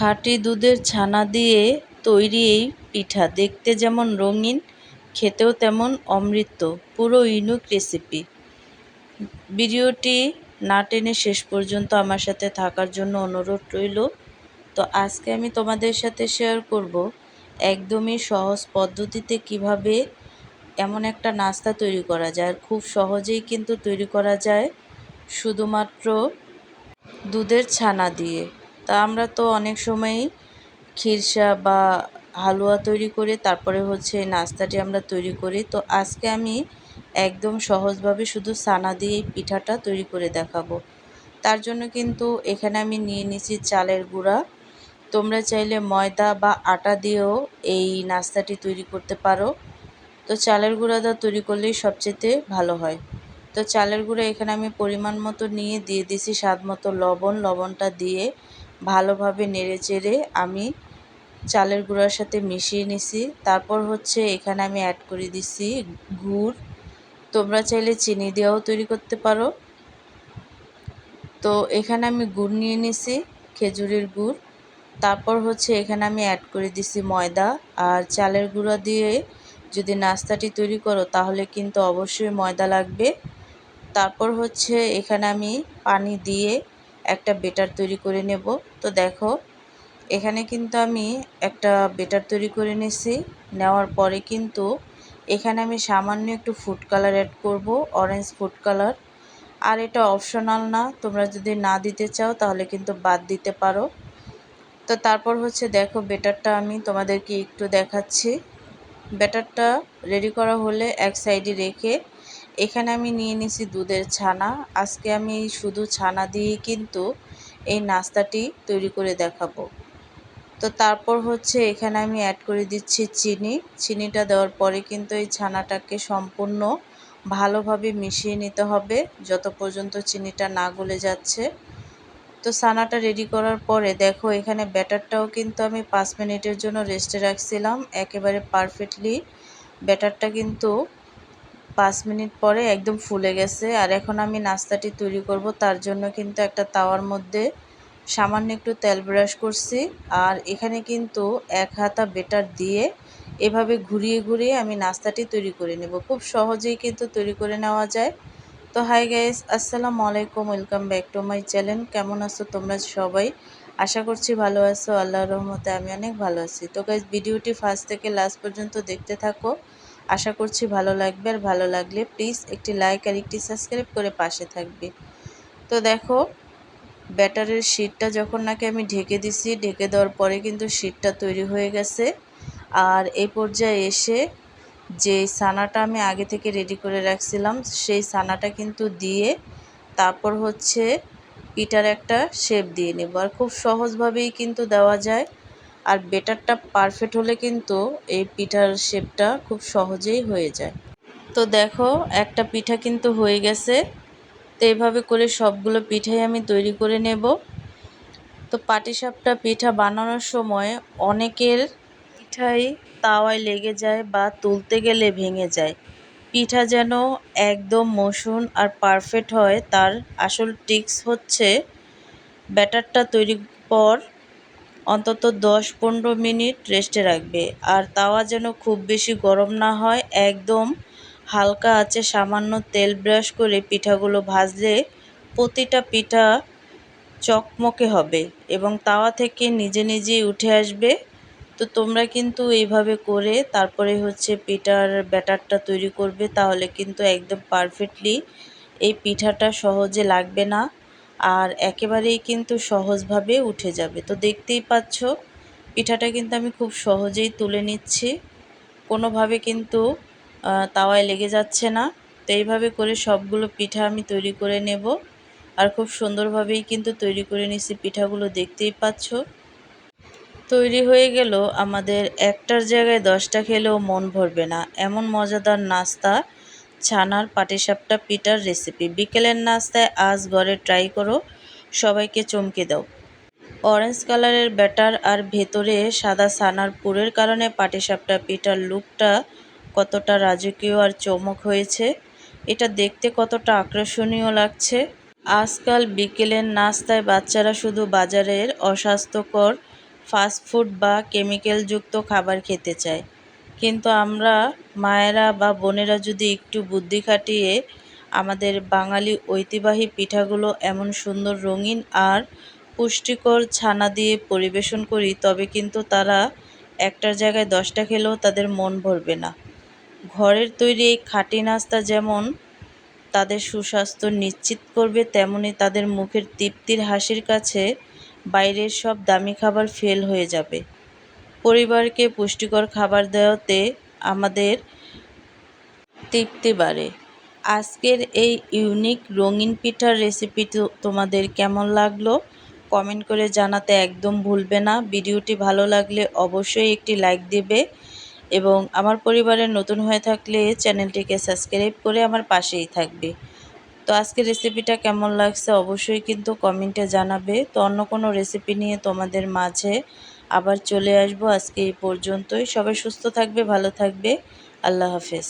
খাঁটি দুধের ছানা দিয়ে তৈরি এই পিঠা দেখতে যেমন রঙিন, খেতেও তেমন অমৃত। পুরো ইউনিক রেসিপি। ভিডিওটি না টেনে শেষ পর্যন্ত আমার সাথে থাকার জন্য অনুরোধ রইল। তো আজকে আমি তোমাদের সাথে শেয়ার করব একদমই সহজ পদ্ধতিতে কিভাবে এমন একটা নাস্তা তৈরি করা যায়। আর খুব সহজেই কিন্তু তৈরি করা যায় শুধুমাত্র দুধের ছানা দিয়ে। তা আমরা তো অনেক সময়ই খিরসা বা হালুয়া তৈরি করে তারপরে এই নাস্তাটি আমরা তৈরি করি। তো আজকে আমি একদম সহজভাবে শুধু ছানা দিয়ে এই পিঠাটা তৈরি করে দেখাবো। তার জন্য কিন্তু এখানে আমি নিয়ে নিয়েছি চালের গুঁড়া। তোমরা চাইলে ময়দা বা আটা দিয়েও এই নাস্তাটি তৈরি করতে পারো। তো চালের গুঁড়া দিয়ে তৈরি করলেই সবচেয়ে ভালো হয়। তো চালের গুঁড়া এখানে আমি পরিমাণ মতো নিয়ে দিয়ে দিছি স্বাদ মতো লবণ। লবণটা দিয়ে ভালোভাবে নেড়েচেড়ে আমি চালের গুঁড়ার সাথে মিশিয়ে নিছি। তারপর এখানে আমি অ্যাড করে দিছি গুড়। তোমরা চাইলে চিনি দিয়েও তৈরি করতে পারো। তো এখানে আমি গুড় নিয়ে নিছি, খেজুরের গুড়। তারপর এখানে আমি অ্যাড করে দিছি ময়দা। আর চালের গুঁড়া দিয়ে যদি নাস্তাটি তৈরি করো তাহলে কিন্তু অবশ্যই ময়দা লাগবে। তারপর এখানে আমি পানি দিয়ে একটা বেটার তৈরি করে নেব। তো দেখো এখানে কিন্তু আমি একটা বেটার তৈরি করে নিছি। নেওয়ার পরে কিন্তু এখানে আমি সামান্য একটু ফুড কালার অ্যাড করব, অরেঞ্জ ফুড কালার। আর এটা অপশনাল না, তোমরা যদি না দিতে চাও তাহলে কিন্তু বাদ দিতে পারো। তো তারপর দেখো বেটারটা আমি তোমাদেরকে একটু দেখাচ্ছি। ব্যাটারটা রেডি করা হলে এক সাইডে রেখে এখানে আমি নিয়ে নিছি দুধের ছানা। আজকে আমি শুধু ছানা দিয়েই কিন্তু এই নাস্তাটি তৈরি করে দেখাবো। তো তারপর এখানে আমি অ্যাড করে দিচ্ছি চিনি। চিনিটা দেওয়ার পরে কিন্তু এই ছানাটাকে সম্পূর্ণ ভালোভাবে মিশিয়ে নিতে হবে যত পর্যন্ত চিনিটা না গলে যাচ্ছে। তো ছানাটা রেডি করার পরে দেখো এখানে ব্যাটারটাও কিন্তু আমি 5 মিনিটের জন্য রেস্টে রাখছিলাম। একেবারে পারফেক্টলি ব্যাটারটা কিন্তু 5 মিনিট পরে একদম ফুলে গেছে। আর এখন আমি নাস্তাটি তৈরি করব, তার জন্য কিন্তু একটা তাওয়ার মধ্যে সামান্য একটু তেল ব্রাশ করছি। আর এখানে কিন্তু 1 হাতা বেটার দিয়ে এভাবে ঘুরিয়ে ঘুরিয়ে আমি নাস্তাটি তৈরি করে নেব। খুব সহজেই কিন্তু তৈরি করে নেওয়া যায়। তো হাই গাইস, আসসালামু আলাইকুম, welcome back to my channel. কেমন আছো তোমরা সবাই? আশা করছি ভালো আছো। আল্লাহর রহমতে আমি অনেক ভালো আছি। তো গাইস ভিডিওটি ফার্স্ট থেকে লাস্ট পর্যন্ত দেখতে থাকো। আশা করছি ভালো লাগবে। আর ভালো লাগলে প্লিজ একটি লাইক আর একটি সাবস্ক্রাইব করে পাশে থাকবে। তো দেখো ব্যাটারের শীটটা যখন নাকি আমি ঢেকে দিছি, ঢেকে দেওয়ার পরে কিন্তু শীটটা তৈরি হয়ে গেছে। আর এই পর্যায়ে এসে যে ছানাটা আমি আগে থেকে রেডি করে রাখছিলাম সেই ছানাটা কিন্তু দিয়ে তারপর পিঠার একটা শেপ দিয়ে নেব। আর খুব সহজভাবেই কিন্তু দেওয়া যায়। আর বেটারটা পারফেক্ট হলে কিন্তু এই পিঠার শেপটা খুব সহজেই হয়ে যায়। তো দেখো একটা পিঠা কিন্তু হয়ে গেছে। তো এইভাবে করে সবগুলো পিঠাই আমি তৈরি করে নেব। তো পাটিসাপটা পিঠা বানানোর সময় অনেকের পিঠাই তাওয়ায় লেগে যায় বা তুলতে গেলে ভেঙে যায়। পিঠা যেন একদম মসৃণ আর পারফেক্ট হয় তার আসল ট্রিক্স ব্যাটারটা তৈরির পর অন্তত 10-15 মিনিট রেস্টে রাখবে। আর তাওয়া যেন খুব বেশি গরম না হয়, একদম হালকা আঁচে সামান্য তেল ব্রাশ করে পিঠাগুলো ভাজলে প্রতিটা পিঠা চকমকে হবে এবং তাওয়া থেকে নিজে নিজেই উঠে আসবে। তো তোমরা কিন্তু এইভাবে করে তারপরে পিঠার ব্যাটারটা তৈরি করবে, তাহলে কিন্তু একদম পারফেক্টলি এই পিঠাটা সহজে লাগবে না। আর একেবারেই কিন্তু সহজভাবে উঠে যাবে। তো দেখতেই পাচ্ছ পিঠাটা কিন্তু আমি খুব সহজেই তুলে নিচ্ছি, কোনোভাবে কিন্তু তাওয়ায় লেগে যাচ্ছে না। তো এইভাবে করে সবগুলো পিঠা আমি তৈরি করে নেব। আর খুব সুন্দরভাবেই কিন্তু তৈরি করে নিচ্ছি পিঠাগুলো, দেখতেই পাচ্ছ। তৈরি হয়ে গেল আমাদের একটার জায়গায় 10টা খেলেও মন ভরবে না এমন মজাদার নাস্তা, ছানার পাটিসাপটা পিঠার রেসিপি। বিকেলের নাস্তায় আজ ঘরে ট্রাই করো, সবাইকে চমকে দাও। অরেঞ্জ কালারের ব্যাটার আর ভেতরে সাদা ছানার পুরের কারণে পাটিসাপটা পিঠার লুকটা কতটা রাজকীয় আর চমক হয়েছে। এটা দেখতে কতটা আকর্ষণীয় লাগছে। আজকাল বিকেলের নাস্তায় বাচ্চারা শুধু বাজারের অস্বাস্থ্যকর ফাস্ট ফুড বা কেমিক্যালযুক্ত খাবার খেতে চায়। কিন্তু আমরা মায়েরা বা বোনেরা যদি একটু বুদ্ধি খাটিয়ে আমাদের বাঙালি ঐতিহ্যবাহী পিঠাগুলো এমন সুন্দর রঙিন আর পুষ্টিকর ছানা দিয়ে পরিবেশন করি, তবে কিন্তু তারা একটার জায়গায় 10টা খেলেও তাদের মন ভরবে না। ঘরের তৈরি এই খাঁটি নাস্তা যেমন তাদের সুস্বাস্থ্য নিশ্চিত করবে, তেমনি তাদের মুখের তৃপ্তির হাসির কাছে বাইরের সব দামি খাবার ফেল হয়ে যাবে। পরিবারকে পুষ্টিকর খাবার দেওয়াতে আমাদের তৃপ্তি বাড়ে। আজকের এই ইউনিক রঙিন পিঠার রেসিপি তোমাদের কেমন লাগলো কমেন্ট করে জানাতে একদম ভুলবে না। ভিডিওটি ভালো লাগলে অবশ্যই একটি লাইক দেবে এবং আমার পরিবারের নতুন হয়ে থাকলে চ্যানেলটিকে সাবস্ক্রাইব করে আমার পাশেই থাকবে। তো আজকের রেসিপিটা কেমন লাগছে অবশ্যই কিন্তু কমেন্টে জানাবে। তো অন্য কোনো রেসিপি নিয়ে তোমাদের মাঝে আবার চলে আসবো। আজকে এই পর্যন্তই। সবাই সুস্থ থাকবে, ভালো থাকবে। আল্লাহ হাফেজ।